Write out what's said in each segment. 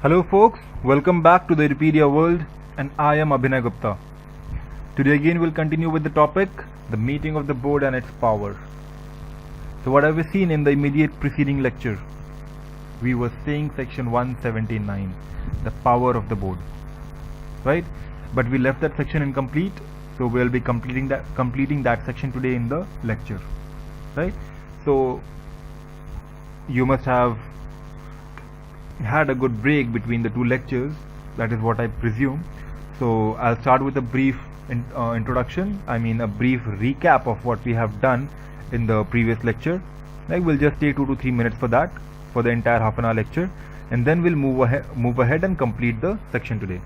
Hello folks, welcome back to the Wikipedia world and I am Abhinay Gupta. Today again we'll continue with the topic, the meeting of the board and its power. So what have we seen in the immediate preceding lecture? We were saying section 179, the power of the board, right? But we left that section incomplete, so we'll be completing that section today in the lecture, right? So you must have had a good break between the two lectures, that is what I presume. So I'll start with a brief introduction, a brief recap of what we have done in the previous lecture. Like we'll just take 2 to 3 minutes for that, for the entire half an hour lecture, and then we'll move ahead and complete the section today,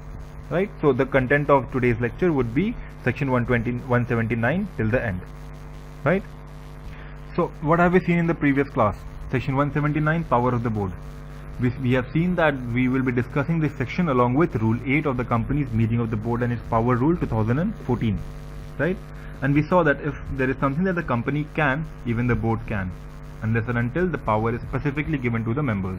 right? So the content of today's lecture would be section 179 till the end, right? So what have we seen in the previous class? Section 179, power of the board. We have seen that we will be discussing this section along with Rule 8 of the company's meeting of the board and its power rule 2014, right? And we saw that if there is something that the company can, even the board can, unless and until the power is specifically given to the members,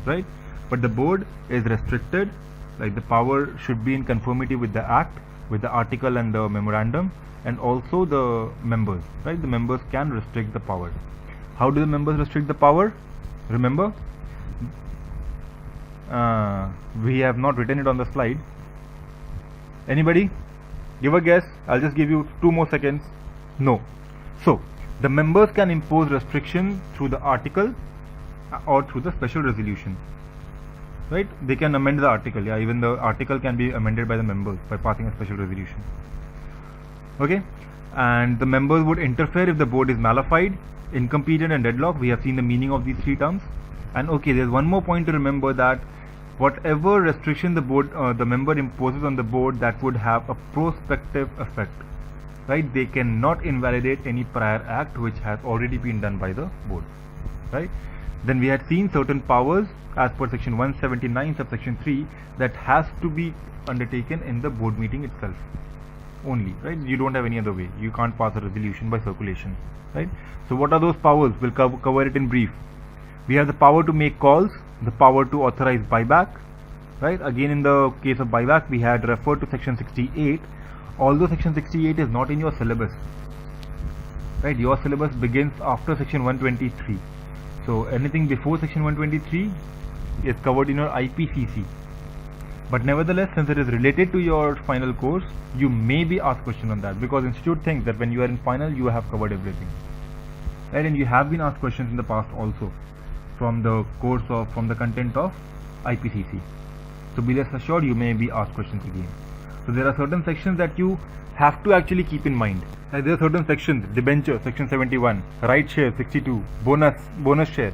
right? But the board is restricted, like the power should be in conformity with the act, with the article and the memorandum, and also the members, right? The members can restrict the power. How do the members restrict the power? Remember, we have not written it on the slide. Anybody? Give a guess. I'll just give you 2 more seconds. No. So, the members can impose restriction through the article or through the special resolution. Right? They can amend the article. Yeah, even the article can be amended by the members by passing a special resolution. Okay? And the members would interfere if the board is malified, incompetent and deadlocked. We have seen the meaning of these 3 terms. And okay, there's one more point to remember, that whatever restriction the member imposes on the board, that would have a prospective effect, right? They cannot invalidate any prior act which has already been done by the board, right? Then we had seen certain powers as per section 179 subsection 3 that has to be undertaken in the board meeting itself only, right? You don't have any other way. You can't pass a resolution by circulation, right? So what are those powers? We'll cover it in brief. We have the power to make calls, the power to authorize buyback, right? Again, in the case of buyback, we had referred to section 68. Although section 68 is not in your syllabus, right? Your syllabus begins after section 123. So anything before section 123 is covered in your IPCC. But nevertheless, since it is related to your final course, you may be asked question on that, because institute thinks that when you are in final, you have covered everything, right? And you have been asked questions in the past also from the content of IPCC. So be rest assured, you may be asked questions again. So there are certain sections that you have to actually keep in mind. Like there are certain sections: debenture, section 71, right share, 62, bonus share,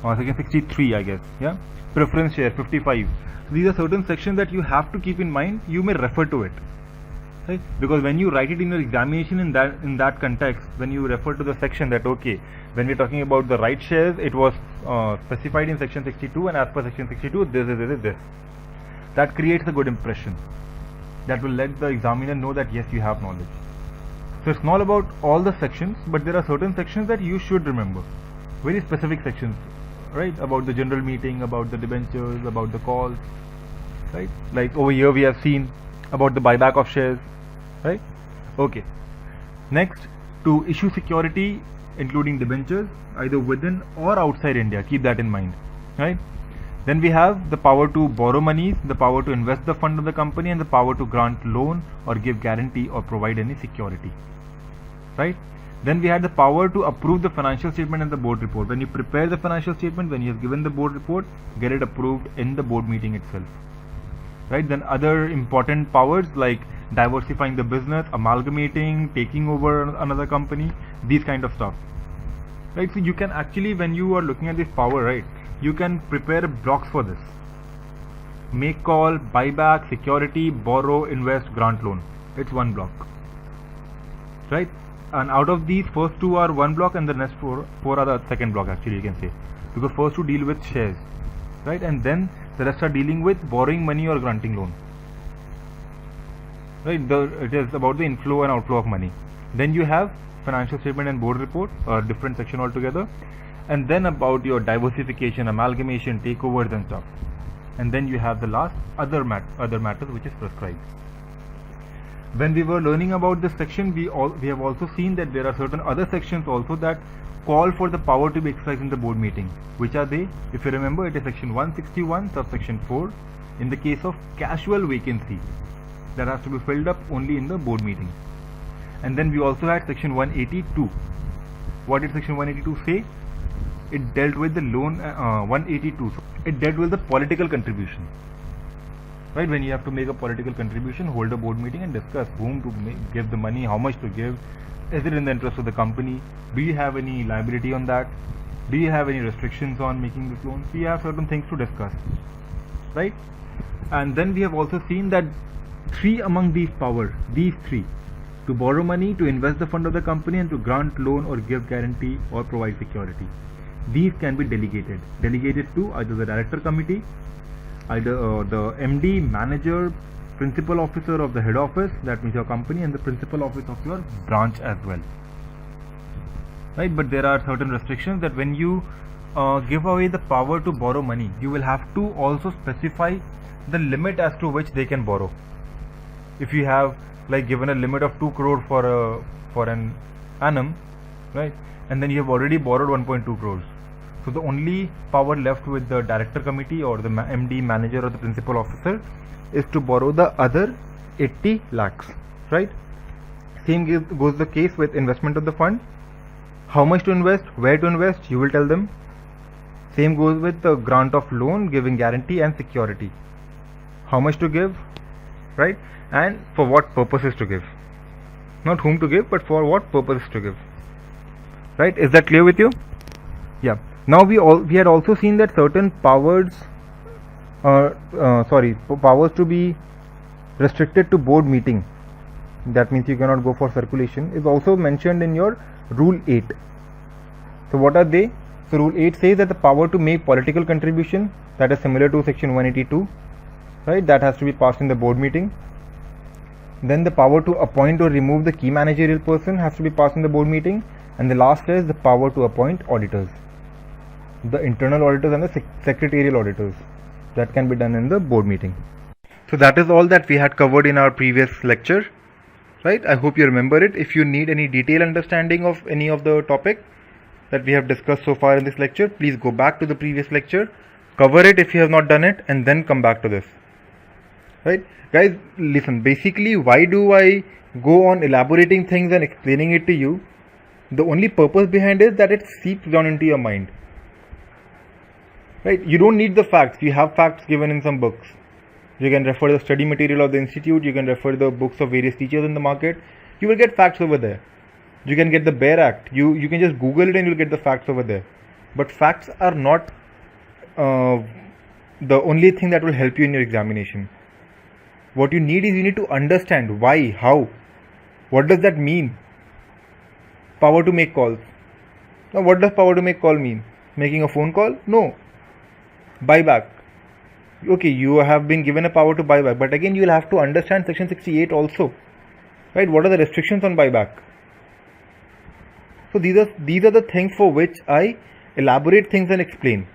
section 63, I guess, yeah, preference share, 55. So these are certain sections that you have to keep in mind. You may refer to it, right? Because when you write it in your examination in that context, when you refer to the section that okay, when we're talking about the right shares, it was specified in section 62, and as per section 62, this. That creates a good impression. That will let the examiner know that yes, you have knowledge. So it's not about all the sections, but there are certain sections that you should remember. Very specific sections, right? About the general meeting, about the debentures, about the calls, right? Like over here we have seen about the buyback of shares, right? Okay. Next, to issue security including debentures either within or outside India, keep that in mind, right? Then we have the power to borrow monies, the power to invest the fund of the company, and the power to grant loan or give guarantee or provide any security, right? Then we had the power to approve the financial statement and the board report. When you prepare the financial statement, when you have given the board report, get it approved in the board meeting itself, right? Then other important powers like diversifying the business, amalgamating, taking over another company, these kind of stuff, right? So you can actually, when you are looking at this power, right, you can prepare blocks for this: make call, buyback, security, borrow, invest, grant loan. It's one block, right? And out of these, first 2 are one block and the next 4 are the second block, actually, you can say, because first 2 deal with shares, right? And then the rest are dealing with borrowing money or granting loan, right? It is about the inflow and outflow of money. Then you have financial statement and board report, a different section altogether. And then about your diversification, amalgamation, takeovers and stuff. and then you have the last other matters which is prescribed. When we were learning about this section, we have also seen that there are certain other sections also that call for the power to be exercised in the board meeting. Which are they? If you remember, it is section 161 subsection 4 in the case of casual vacancy that has to be filled up only in the board meeting. And then we also had section 182. What did section 182 say? It dealt with the loan 182. It dealt with the political contribution. Right, when you have to make a political contribution, hold a board meeting and discuss whom to give the money, how much to give, is it in the interest of the company, do you have any liability on that, do you have any restrictions on making this loan. We have certain things to discuss, right? And then we have also seen that three among these three, to borrow money, to invest the fund of the company, and to grant loan or give guarantee or provide security, these can be delegated to either the director committee, either the MD, manager, principal officer of the head office, that means your company, and the principal office of your branch as well. Right, but there are certain restrictions that when you give away the power to borrow money, you will have to also specify the limit as to which they can borrow. If you have like given a limit of 2 crore for an annum, right, and then you have already borrowed 1.2 crores. So the only power left with the director committee or the MD, manager, or the principal officer is to borrow the other 80 lakhs, right? Same goes the case with investment of the fund. How much to invest, where to invest, you will tell them. Same goes with the grant of loan, giving guarantee and security. How much to give, right? And for what purposes to give. Not whom to give, but for what purposes to give. Right? Is that clear with you? Yeah. Now we had also seen that certain powers to be restricted to board meeting, that means you cannot go for circulation, is also mentioned in your rule 8. So what are they? So rule 8 says that the power to make political contribution, that is similar to section 182, right, that has to be passed in the board meeting. Then the power to appoint or remove the key managerial person has to be passed in the board meeting. And the last is the power to appoint auditors, the internal auditors and the secretarial auditors, that can be done in the board meeting. So that is all that we had covered in our previous lecture, right? I hope you remember it. If you need any detailed understanding of any of the topic that we have discussed so far in this lecture, please go back to the previous lecture, cover it if you have not done it, and then come back to this, right? Guys, listen, basically why do I go on elaborating things and explaining it to you? The only purpose behind it is that it seeps down into your mind. Right? You don't need the facts. You have facts given in some books. You can refer to the study material of the institute. You can refer to the books of various teachers in the market. You will get facts over there. You can get the Bare Act. You can just Google it and you'll get the facts over there. But facts are not the only thing that will help you in your examination. What you need is you need to understand why, how, what does that mean? Power to make calls. Now what does power to make call mean? Making a phone call? No. Buyback. Okay, you have been given a power to buy back, but again you will have to understand section 68 also, right? What are the restrictions on buyback? So these are the things for which I elaborate things and explain.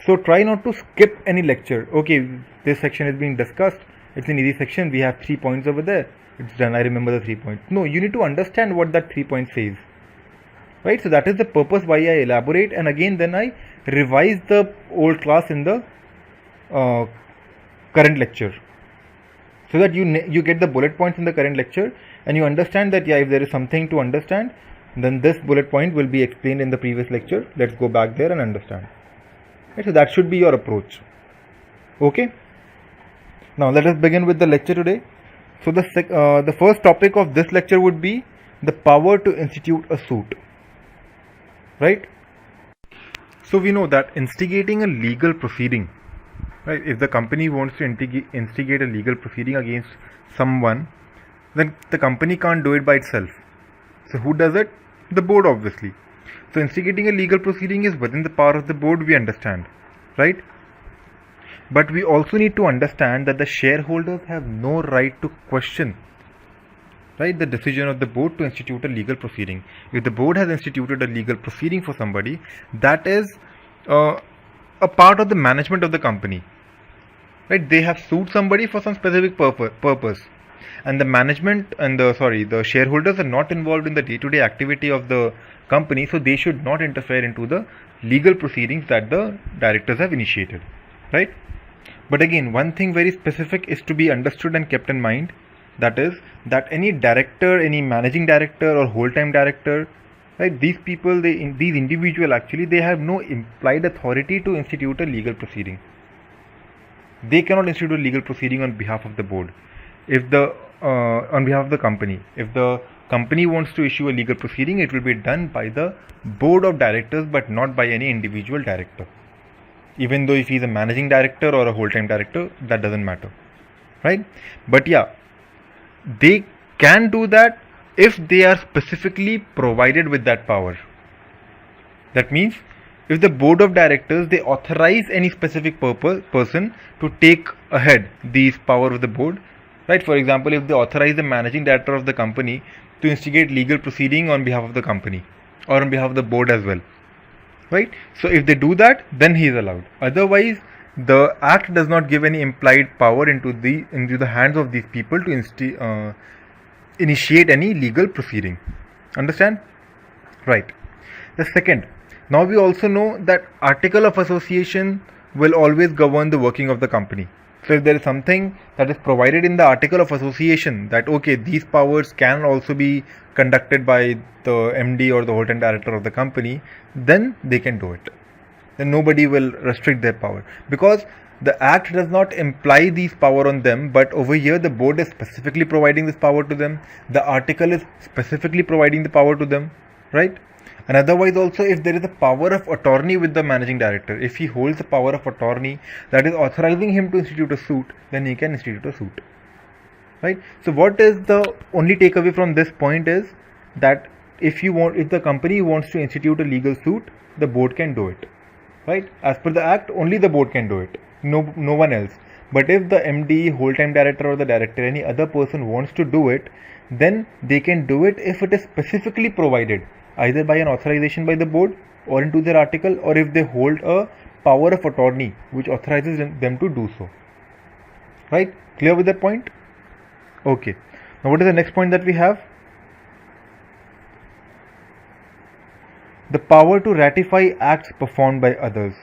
So try not to skip any lecture. Okay, this section is being discussed, it's an easy section, we have 3 points over there, it's done, I remember the 3 points. No, you need to understand what that 3 points says, right? So that is the purpose why I elaborate, and again then I revise the old class in the current lecture, so that you get the bullet points in the current lecture and you understand that, yeah, if there is something to understand, then this bullet point will be explained in the previous lecture. Let's go back there and understand. Right, so that should be your approach. Okay. Now let us begin with the lecture today. So the first topic of this lecture would be the power to institute a suit. Right. So we know that instigating a legal proceeding, right? If the company wants to instigate a legal proceeding against someone, then the company can't do it by itself. So who does it? The board, obviously. So instigating a legal proceeding is within the power of the board, we understand, right? But we also need to understand that the shareholders have no right to question, right, the decision of the board to institute a legal proceeding. If the board has instituted a legal proceeding for somebody, that is a part of the management of the company, right? They have sued somebody for some specific purpose, and the management and the shareholders are not involved in the day-to-day activity of the company, so they should not interfere into the legal proceedings that the directors have initiated, right? But again, one thing very specific is to be understood and kept in mind, that is that any director, any managing director or whole-time director, right, these people, these individuals actually, they have no implied authority to institute a legal proceeding. They cannot institute a legal proceeding on behalf of the board. If the on behalf of the company, if the company wants to issue a legal proceeding, it will be done by the board of directors, but not by any individual director. Even though if he's a managing director or a whole-time director, that doesn't matter, right? But yeah, they can do that if they are specifically provided with that power. That means if the board of directors, they authorize any specific person to take ahead these power of the board, right? For example, if they authorize the managing director of the company to instigate legal proceeding on behalf of the company or on behalf of the board as well, right? So if they do that, then he is allowed. Otherwise, the act does not give any implied power into the hands of these people to initiate any legal proceeding. Understand? Right. The second, now we also know that article of association will always govern the working of the company. So if there is something that is provided in the article of association that okay, these powers can also be conducted by the MD or the whole-time director of the company, then they can do it. Then nobody will restrict their power, because the act does not imply these power on them, but over here the board is specifically providing this power to them. The article is specifically providing the power to them, right? And otherwise also, if there is a power of attorney with the managing director, if he holds the power of attorney that is authorizing him to institute a suit, then he can institute a suit, right? So what is the only takeaway from this point is that if the company wants to institute a legal suit, the board can do it, right? As per the act, only the board can do it, no one else. But if the MD, whole-time director or the director, any other person wants to do it, then they can do it if it is specifically provided, either by an authorization by the board or into their article, or if they hold a power of attorney which authorizes them to do so. Right? Clear with that point? Okay. Now what is the next point that we have? The power to ratify acts performed by others.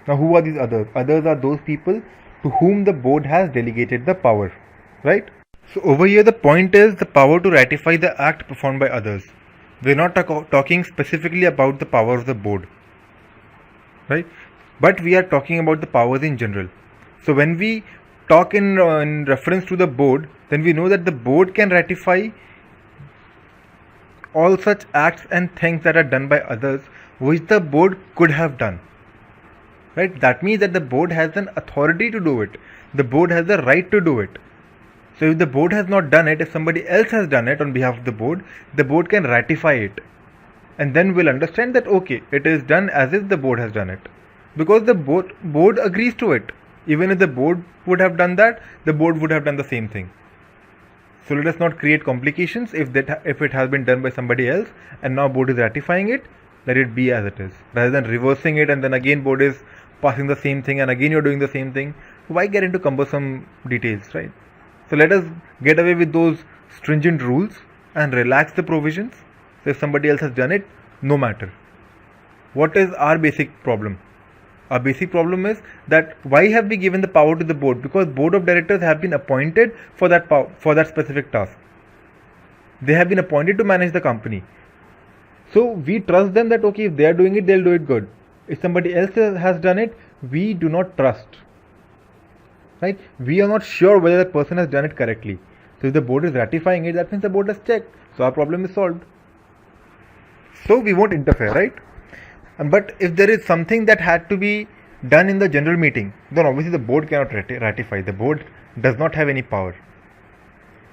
Now who are these others? Others are those people to whom the board has delegated the power. Right? So over here the point is the power to ratify the act performed by others. We're not talking specifically about the power of the board, right? But we are talking about the powers in general. So when we talk in reference to the board, then we know that the board can ratify all such acts and things that are done by others which the board could have done, right? That means that the board has an authority to do it. The board has the right to do it. So if the board has not done it, if somebody else has done it on behalf of the board can ratify it. And then we'll understand that okay, it is done as if the board has done it. Because the board agrees to it. Even if the board would have done that, the board would have done the same thing. So let us not create complications if it has been done by somebody else and now board is ratifying it, let it be as it is. Rather than reversing it and then again board is passing the same thing and again you're doing the same thing. Why get into cumbersome details, right? So let us get away with those stringent rules and relax the provisions. So if somebody else has done it, no matter. What is our basic problem? Our basic problem is that why have we given the power to the board? Because board of directors have been appointed for that specific task. They have been appointed to manage the company. So we trust them that okay, if they are doing it, they'll do it good. If somebody else has done it, we do not trust. Right? We are not sure whether the person has done it correctly. So if the board is ratifying it, that means the board has checked. So our problem is solved. So we won't interfere, right? But if there is something that had to be done in the general meeting, then obviously the board cannot ratify. The board does not have any power.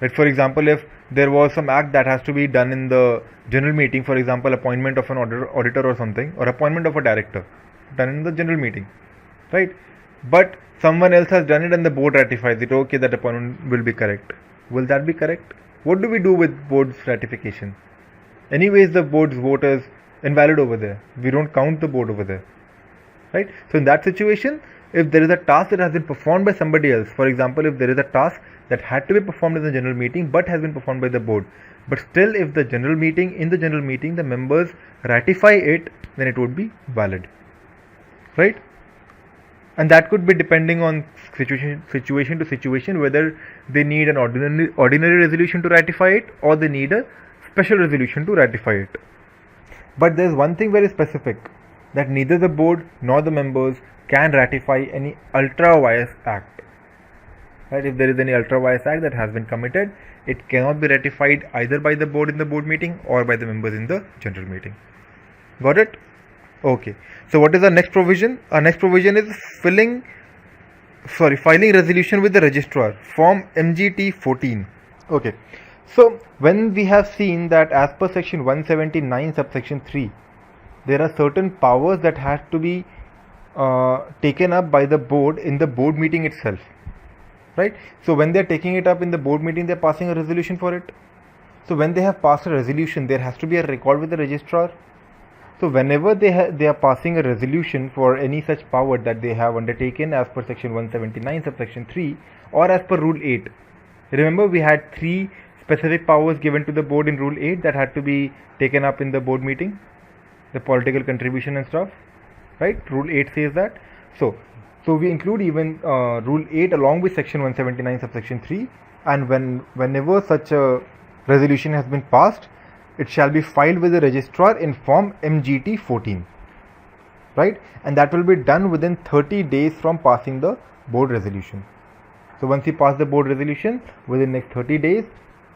Right? For example, if there was some act that has to be done in the general meeting, for example, appointment of an auditor or something, or appointment of a director, done in the general meeting, right? But someone else has done it and the board ratifies it, okay, that appointment will be correct. Will that be correct? What do we do with board's ratification? Anyways, the board's vote is invalid over there. We don't count the board over there. right? So in that situation, if there is a task that has been performed by somebody else, for example, if there is a task that had to be performed in the general meeting but has been performed by the board, but still if the general meeting the members ratify it, then it would be valid, right? And that could be depending on situation to situation, whether they need an ordinary resolution to ratify it or they need a special resolution to ratify it. But there is one thing very specific, that neither the board nor the members can ratify any ultra vires act. Right? If there is any ultra vires act that has been committed, it cannot be ratified either by the board in the board meeting or by the members in the general meeting. Got it? Okay. So what is our next provision? Our next provision is filing resolution with the registrar, form MGT 14. Okay. So when we have seen that as per section 179 subsection 3, there are certain powers that have to be taken up by the board in the board meeting itself, right? So when they are taking it up in the board meeting, they are passing a resolution for it. So when they have passed a resolution, there has to be a record with the registrar. So whenever they are passing a resolution for any such power that they have undertaken as per section 179 subsection 3 or as per rule 8, remember we had 3 specific powers given to the board in rule 8 that had to be taken up in the board meeting, the political contribution and stuff, right? Rule 8 says that. So we include even rule 8 along with section 179 subsection 3, and whenever such a resolution has been passed, it shall be filed with the registrar in form MGT 14, right? And that will be done within 30 days from passing the board resolution. So once you pass the board resolution within next 30 days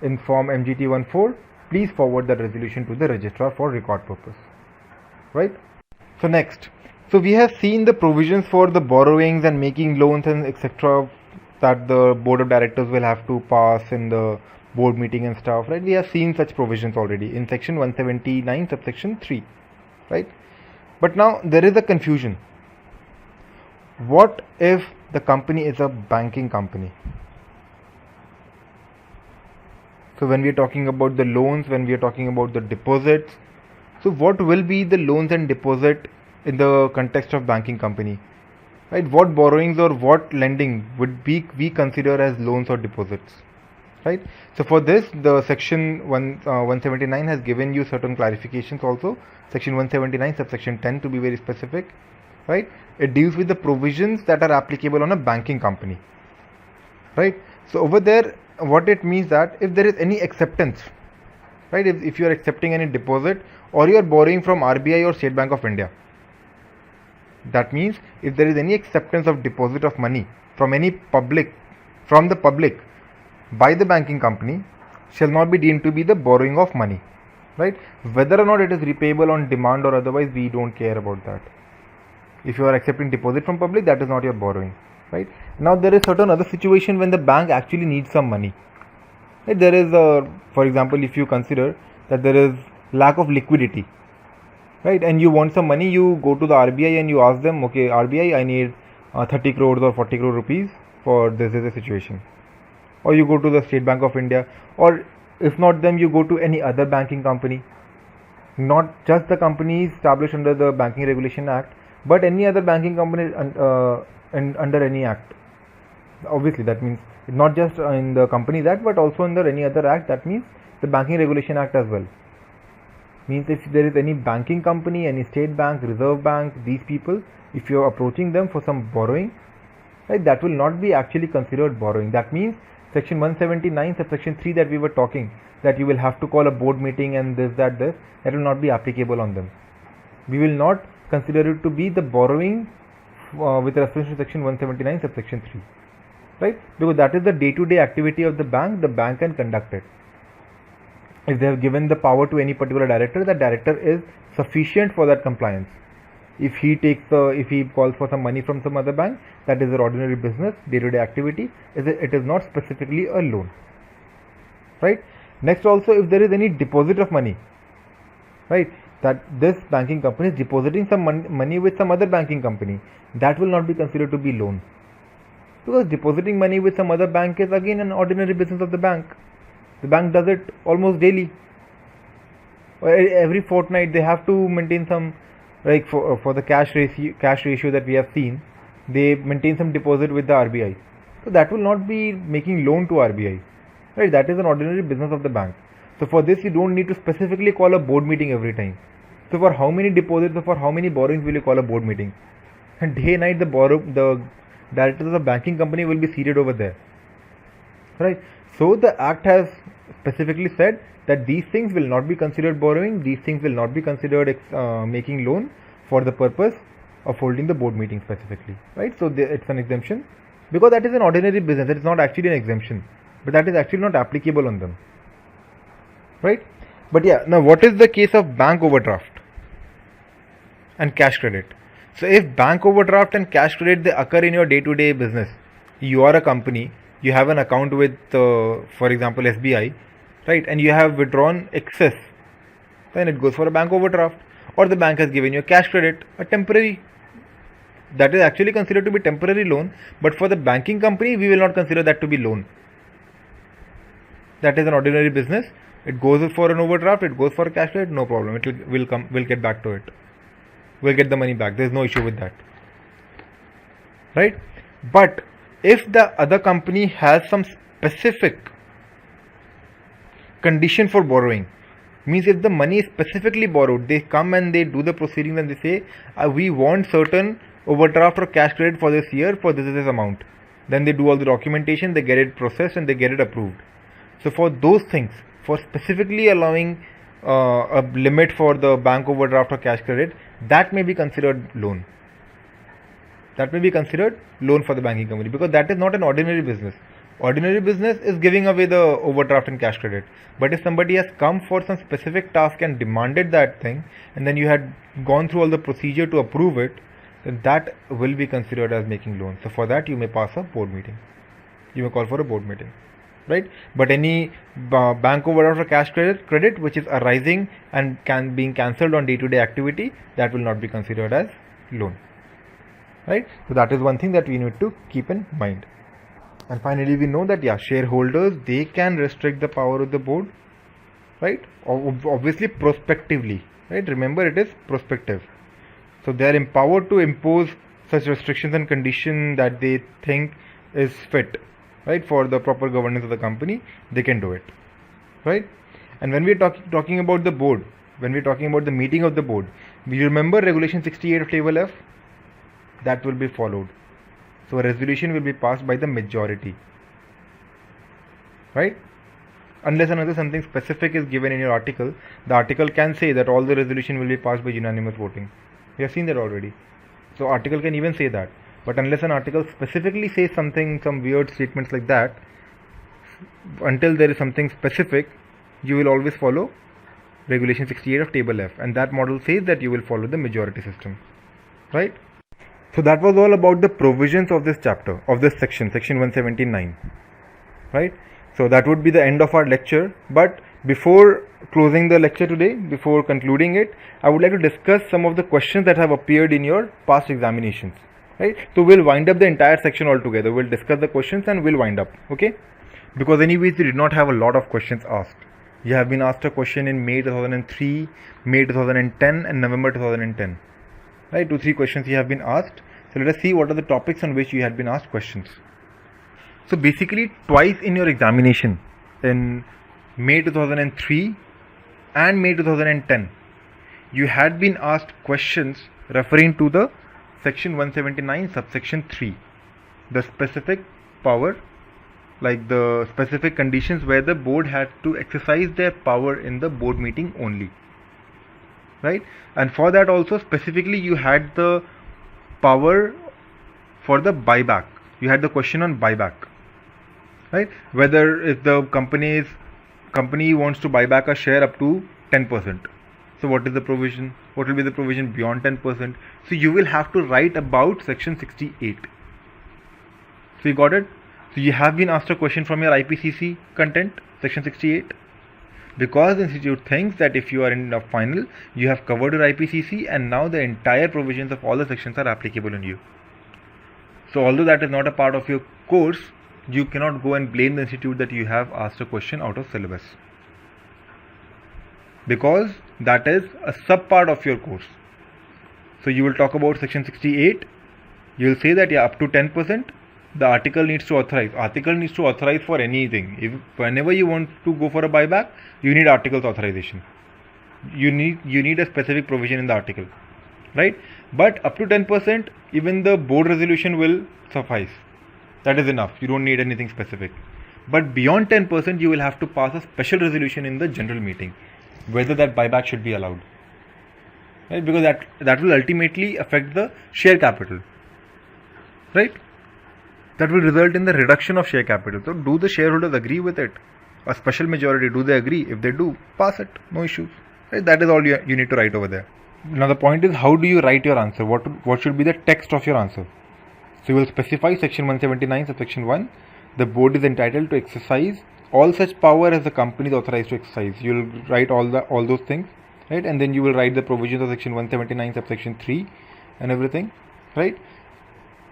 in form MGT 14, please forward that resolution to the registrar for record purpose, right? So next, so we have seen the provisions for the borrowings and making loans and etc. that the board of directors will have to pass in the board meeting and stuff, right? We have seen such provisions already in section 179 subsection 3, right? But now there is a confusion. What if the company is a banking company? So when we are talking about the loans, when we are talking about the deposits, so what will be the loans and deposit in the context of banking company, right? What borrowings or what lending would we consider as loans or deposits, right? So for this, the section 179 has given you certain clarifications also. Section 179 subsection 10 to be very specific, right? It deals with the provisions that are applicable on a banking company, right? So over there, what it means that if there is any acceptance, right? If you are accepting any deposit or you are borrowing from RBI or State Bank of India, that means if there is any acceptance of deposit of money from the public by the banking company, shall not be deemed to be the borrowing of money, right? Whether or not it is repayable on demand or otherwise, we don't care about that. If you are accepting deposit from public, that is not your borrowing, right? Now there is certain other situation when the bank actually needs some money, right? There is for example, if you consider that there is lack of liquidity, right, and you want some money, you go to the RBI and you ask them, okay, RBI, I need 30 crores or 40 crore rupees for this is a situation. Or you go to the State Bank of India, or if not them, you go to any other banking company, not just the companies established under the Banking Regulation Act, but any other banking company under any act. Obviously, that means not just in the Companies Act, but also under any other act. That means the Banking Regulation Act as well. Means if there is any banking company, any state bank, reserve bank, these people, if you are approaching them for some borrowing, right, that will not be actually considered borrowing. That means section 179 subsection 3 that we were talking, that you will have to call a board meeting and this will not be applicable on them. We will not consider it to be the borrowing with respect to section 179 subsection 3, right? Because that is the day-to-day activity of the bank can conduct it. If they have given the power to any particular director, that director is sufficient for that compliance. If he calls for some money from some other bank, that is their ordinary business, day-to-day activity. It is not specifically a loan, right? Next, also, if there is any deposit of money, right, that this banking company is depositing some money with some other banking company, that will not be considered to be loan, because depositing money with some other bank is again an ordinary business of the bank. The bank does it almost daily, or every fortnight. They have to maintain some Like for the cash ratio that we have seen, they maintain some deposit with the RBI. So that will not be making loan to RBI, right? That is an ordinary business of the bank. So for this, you don't need to specifically call a board meeting every time. So for how many deposits or for how many borrowings will you call a board meeting? And day and night the directors of the banking company will be seated over there, right? So the act has specifically said that these things will not be considered borrowing, these things will not be considered making loan for the purpose of holding the board meeting specifically, right? So it's an exemption because that is an ordinary business. It is not actually an exemption, but that is actually not applicable on them, right? But yeah, now what is the case of bank overdraft and cash credit? So if bank overdraft and cash credit, they occur in your day-to-day business, you are a company, you have an account with for example SBI, right, and you have withdrawn excess, then it goes for a bank overdraft. Or the bank has given you a cash credit, a temporary, that is actually considered to be temporary loan, but for the banking company we will not consider that to be loan. That is an ordinary business. It goes for an overdraft, it goes for a cash credit, no problem, we'll get back to it, we'll get the money back, there's no issue with that, right? But if the other company has some specific condition for borrowing, means if the money is specifically borrowed, they come and they do the proceedings and they say we want certain overdraft or cash credit for this year for this amount, then they do all the documentation, they get it processed and they get it approved. So for those things, for specifically allowing a limit for the bank overdraft or cash credit, that may be considered loan. That may be considered loan for the banking company because that is not an ordinary business. Ordinary business is giving away the overdraft and cash credit. But if somebody has come for some specific task and demanded that thing, and then you had gone through all the procedure to approve it, then that will be considered as making loan. So for that you may pass a board meeting. You may call for a board meeting, right? But any bank overdraft or cash credit which is arising and being cancelled on day-to-day activity, that will not be considered as loan, right? So that is one thing that we need to keep in mind. And finally, we know that shareholders, they can restrict the power of the board, right? Obviously prospectively, right? Remember, it is prospective. So they are empowered to impose such restrictions and conditions that they think is fit, right, for the proper governance of the company. They can do it, right? And when we are talking about the board, when we are talking about the meeting of the board, we remember regulation 68 of table F, that will be followed. So a resolution will be passed by the majority, right? Unless another something specific is given in your article, the article can say that all the resolution will be passed by unanimous voting. We have seen that already. So article can even say that. But unless an article specifically says something, some weird statements like that, until there is something specific, you will always follow regulation 68 of table F, and that model says that you will follow the majority system, right? So that was all about the provisions of this chapter, of this section 179, right? So that would be the end of our lecture. But before closing the lecture today, before concluding it, I would like to discuss some of the questions that have appeared in your past examinations, right? So we'll wind up the entire section altogether. We'll discuss the questions and we'll wind up, okay? Because anyways, we did not have a lot of questions asked. You have been asked a question in May 2003, May 2010 and November 2010. Right, 2-3 questions you have been asked. So let us see what are the topics on which you had been asked questions. So basically twice in your examination, in May 2003 and May 2010, you had been asked questions referring to the section 179 subsection 3, the specific power, like the specific conditions where the board had to exercise their power in the board meeting only, right? And for that also specifically you had the power for the buyback. You had the question on buyback, right? Whether if the company wants to buy back a share up to 10%. So what is the provision? What will be the provision beyond 10%? So you will have to write about section 68. So you got it? So you have been asked a question from your IPCC content, section 68. Because the institute thinks that if you are in the final, you have covered your IPCC and now the entire provisions of all the sections are applicable on you. So although that is not a part of your course, you cannot go and blame the institute that you have asked a question out of syllabus, because that is a sub part of your course. So you will talk about section 68. You will say that up to 10%, the article needs to authorize. Article needs to authorize for anything. If whenever you want to go for a buyback, you need article's authorization. You need a specific provision in the article, right? But up to 10%, even the board resolution will suffice. That is enough. You don't need anything specific. But beyond 10%, you will have to pass a special resolution in the general meeting whether that buyback should be allowed, right? Because that will ultimately affect the share capital, right? That will result in the reduction of share capital. So do the shareholders agree with it? A special majority, do they agree? If they do, pass it, no issues, right? That is all you need to write over there. Now the point is, how do you write your answer? What should be the text of your answer? So you will specify section 179 subsection 1. The board is entitled to exercise all such power as the company is authorized to exercise. You will write all those things, right? And then you will write the provisions of section 179 subsection 3 and everything, right?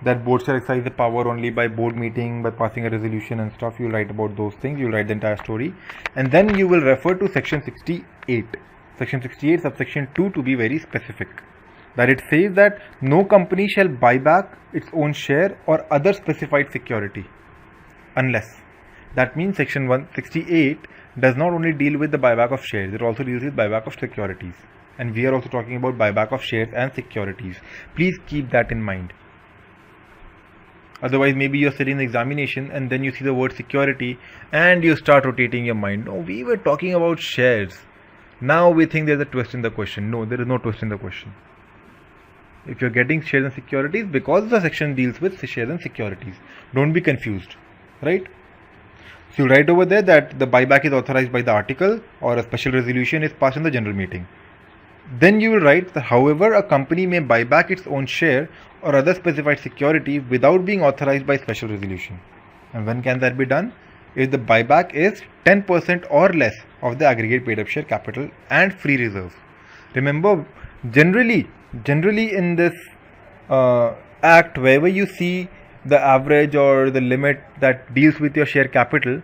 That board shall exercise the power only by board meeting, by passing a resolution and stuff. You will write about those things. You will write the entire story, and then you will refer to section 68. Section 68 subsection 2 to be very specific. That it says that no company shall buy back its own share or other specified security unless. That means section 168 does not only deal with the buyback of shares, it also deals with buyback of securities. And we are also talking about buyback of shares and securities. Please keep that in mind. Otherwise, maybe you're sitting in the examination and then you see the word security and you start rotating your mind. No, we were talking about shares. Now we think there's a twist in the question. No, there is no twist in the question. If you're getting shares and securities, because the section deals with shares and securities, don't be confused, right? So you write over there that the buyback is authorized by the article or a special resolution is passed in the general meeting. Then you will write that however a company may buy back its own share or other specified security without being authorized by special resolution. And when can that be done? If the buyback is 10% or less of the aggregate paid up share capital and free reserves. Remember, generally in this act, wherever you see the average or the limit that deals with your share capital,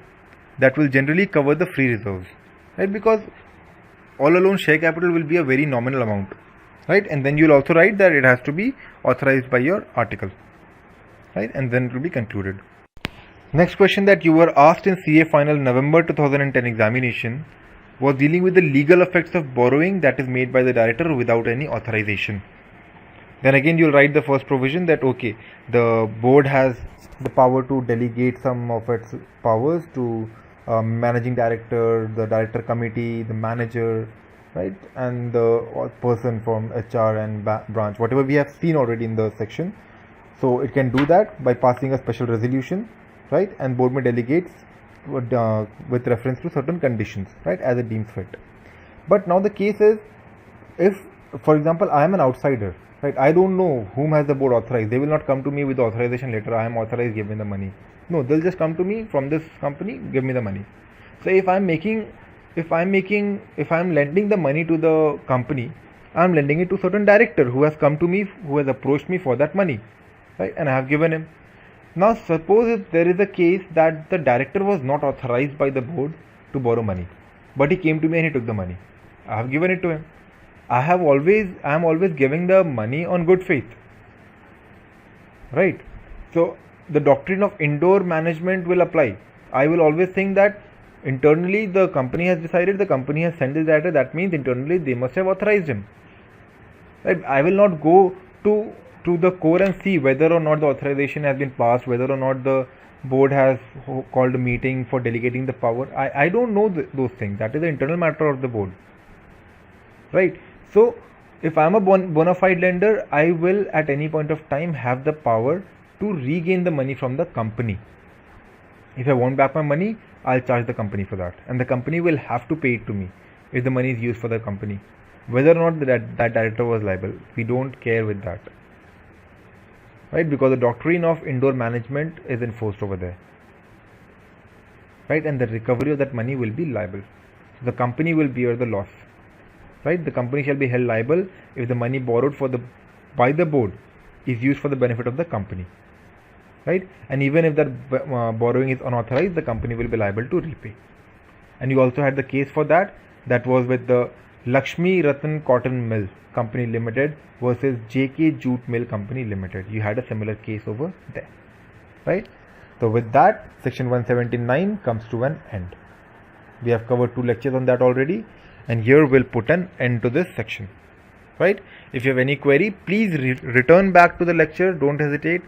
that will generally cover the free reserves, right? Because all alone share capital will be a very nominal amount, right? And then you will also write that it has to be authorized by your article, right? And then it will be concluded. Next question that you were asked in CA final November 2010 examination was dealing with the legal effects of borrowing that is made by the director without any authorization. Then again you will write the first provision that okay, the board has the power to delegate some of its powers to managing director, the director committee, the manager, right, and the person from HR and branch, whatever we have seen already in the section. So it can do that by passing a special resolution, right, and board may delegate with reference to certain conditions, right, as it deems fit. But now the case is, if for example I am an outsider, right, I don't know whom has the board authorized. They will not come to me with the authorization letter, I am authorized, give me the money. No, they'll just come to me from this company, give me the money. So if I'm lending the money to the company, I'm lending it to certain director who has come to me, who has approached me for that money, right, and I have given him. Now suppose if there is a case that the director was not authorized by the board to borrow money, but he came to me and he took the money. I have given it to him. I am always giving the money on good faith, right? So the doctrine of indoor management will apply. I will always think that internally the company has decided, the company has sent the director, that means internally they must have authorized him, right? I will not go to the core and see whether or not the authorization has been passed, whether or not the board has called a meeting for delegating the power. I don't know those things. That is the internal matter of the board, right? So if I am a bona fide lender, I will at any point of time have the power to regain the money from the company. If I want back my money, I'll charge the company for that, and the company will have to pay it to me if the money is used for the company, whether or not that director was liable. We don't care with that, right? Because the doctrine of indoor management is enforced over there, right? And the recovery of that money will be liable. So the company will bear the loss, right? The company shall be held liable if the money borrowed by the board is used for the benefit of the company, right? And even if that borrowing is unauthorized, the company will be liable to repay. And you also had the case for that was with the Lakshmi Ratan Cotton Mill Company Limited versus JK Jute Mill Company Limited. You had a similar case over there, right? So with that, section 179 comes to an end. We have covered 2 lectures on that already, and here we'll put an end to this section, right? If you have any query, please return back to the lecture. Don't hesitate.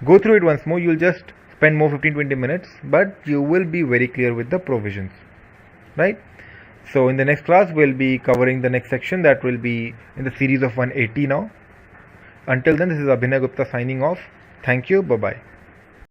Go through it once more. You'll just spend more 15-20 minutes, but you will be very clear with the provisions, right? So in the next class, we'll be covering the next section that will be in the series of 180 now. Until then, this is Abhinay Gupta signing off. Thank you. Bye-bye.